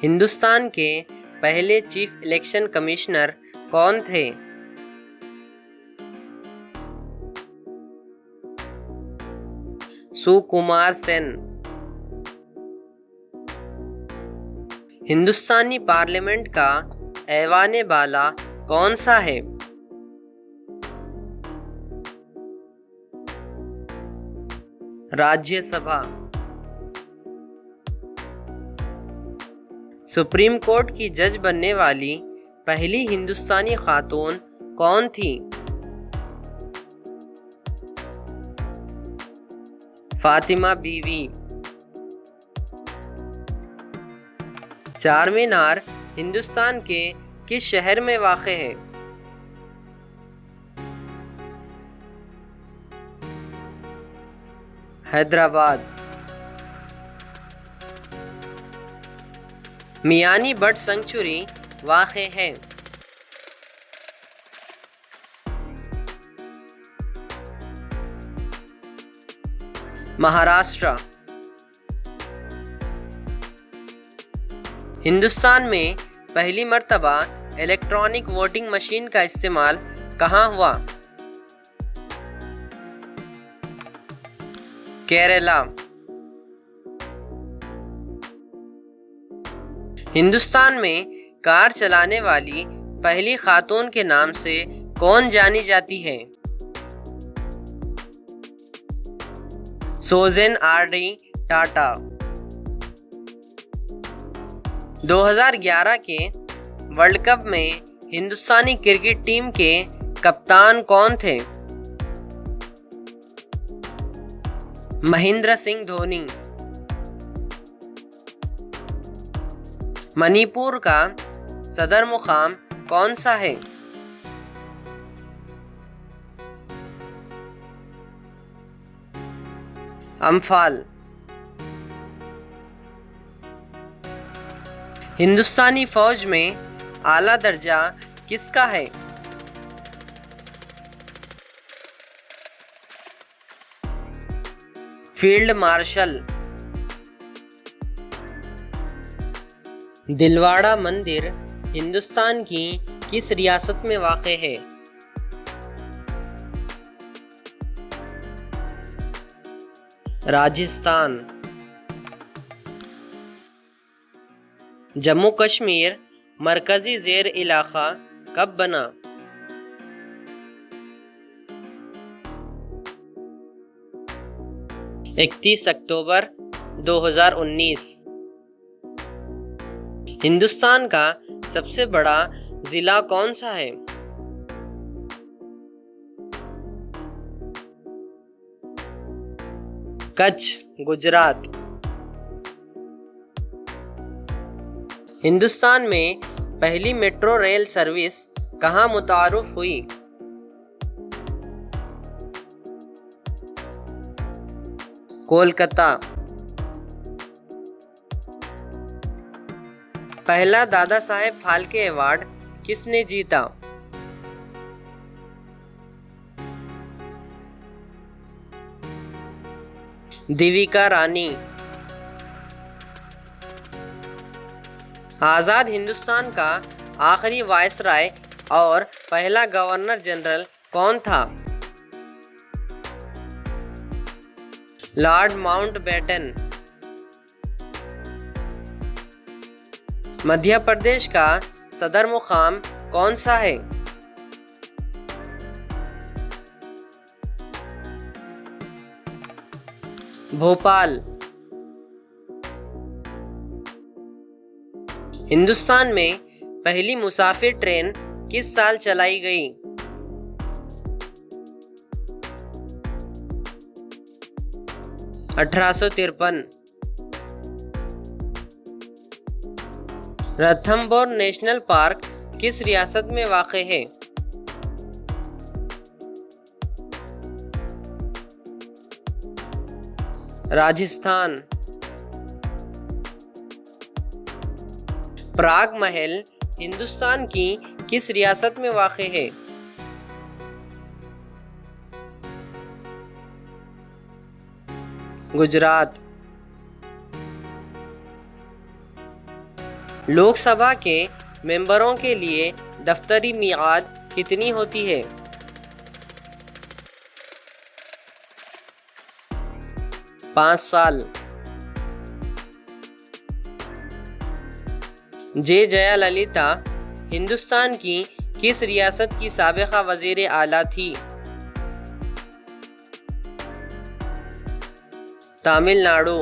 हिंदुस्तान के पहले chief election commissioner कौन थे? सुकुमार सेन। हिंदुस्तानी पार्लियामेंट का ऐवान बाला कौन सा है? राज्यसभा। सुप्रीम कोर्ट की जज बनने वाली पहली हिंदुस्तानी खातून कौन थी? फातिमा बीवी। चार मीनार हिंदुस्तान के किस शहर में वाक़ है? हैदराबाद। मियानी बर्ड सेंचुरी वाक़ है? महाराष्ट्र। हिंदुस्तान में पहली मर्तबा इलेक्ट्रॉनिक वोटिंग मशीन का इस्तेमाल कहाँ हुआ? केरला। हिंदुस्तान में कार चलाने वाली पहली खातून के नाम से कौन जानी जाती है? सोजेन आरडी टाटा। 2011 के वर्ल्ड कप में हिंदुस्तानी क्रिकेट टीम के कप्तान कौन थे? महेंद्र सिंह धोनी। मणिपुर का सदर मुकाम कौन सा है? अम्फाल। हिंदुस्तानी फौज में आला दर्जा किसका है? Field marshal. दिलवाड़ा मंदिर हिंदुस्तान की किस रियासत में वाक़ है? राजस्थान। जम्मू कश्मीर मरकजी ज़ेर इलाक़ा कब बना? 31 अक्टूबर 2019। हिंदुस्तान का सबसे बड़ा जिला कौन सा है? कच्छ, गुजरात। हिंदुस्तान में पहली मेट्रो रेल सर्विस कहाँ मुतारुफ हुई? कोलकाता। पहला दादा साहेब फाल्के अवार्ड किसने जीता? देविका रानी। आज़ाद हिंदुस्तान का आखिरी वायसराय और पहला गवर्नर जनरल कौन था? Lord Mountbatten. मध्य प्रदेश का सदर मुकाम कौन सा है? भोपाल। हिंदुस्तान में पहली मुसाफिर ट्रेन किस साल चलाई गई? 1853। रणथंभौर नेशनल पार्क किस रियासत में वाक़ है? राजस्थान। प्राग महल हिंदुस्तान की किस रियासत में वाक़ है? गुजरात। लोकसभा के मेंबरों के लिए दफ्तरी मियाद कितनी होती है? 5 साल। जे जयललिता हिंदुस्तान की किस रियासत की साबिका वज़ीर आला थी? तमिलनाडु।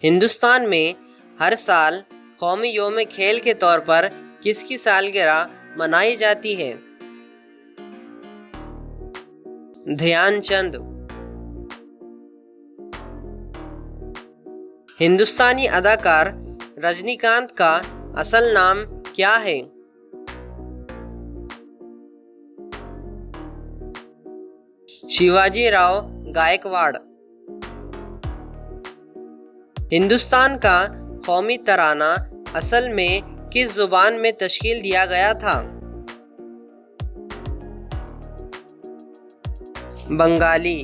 हिंदुस्तान में हर साल कौमी योम खेल के तौर पर किसकी सालगिरह मनाई जाती है? ध्यानचंद। हिंदुस्तानी अदाकार रजनीकांत का असल नाम क्या है? शिवाजी राव गायकवाड़। हिंदुस्तान का कौमी तराना असल में किस जुबान में तश्कील दिया गया था? बंगाली।